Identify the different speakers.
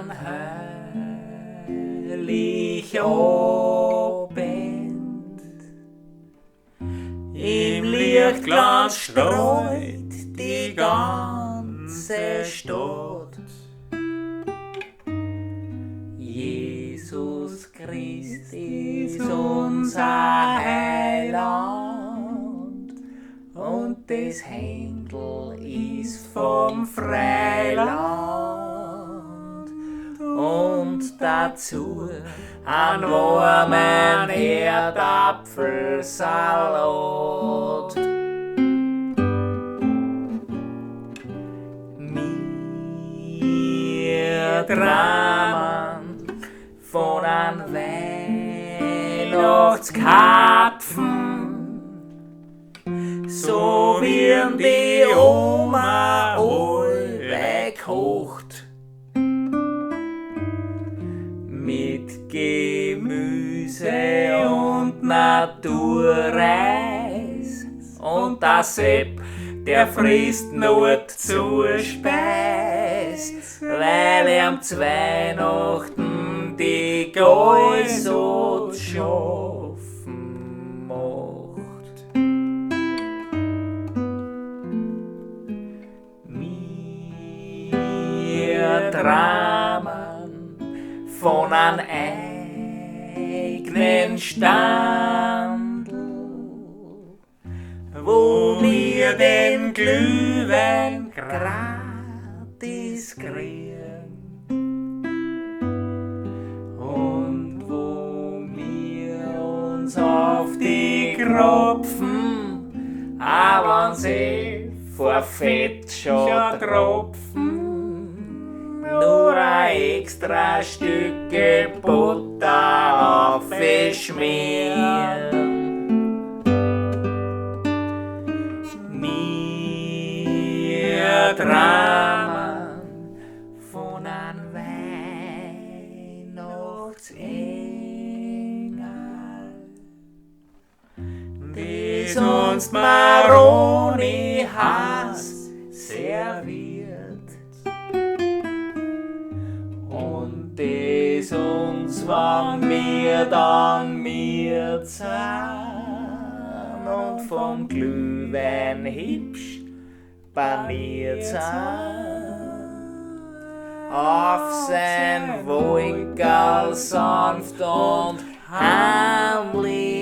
Speaker 1: an herrlich Abend. Im Lichtglanz streut die ganze Stadt. Jesus Christ ist unser Heiland und das Händel ist vom Freiland und dazu ein warmen Erdapfelsalat. Wir draman von an Weihnachtskapfen, so wie die Oma allweil kocht, mit Gemüse und Naturreis, und der Sepp, der frisst nur zur Speis, weil ihm zu Weihnachten die Gäu so zu schaffen macht. Wir dramen von an eigenen Standl, wo wir den Glühwein gratis kriegen. Auf die Kropfen, aber sie vor Fett schon tropfen, nur ein extra Stücke Butter aufschmieren. Wir dramen von an die sonst Maroni Haas serviert und des uns, wann wir dann mir zahn und vom Glühwein hübsch paniert auf sein Wolkerl sanft und heimlich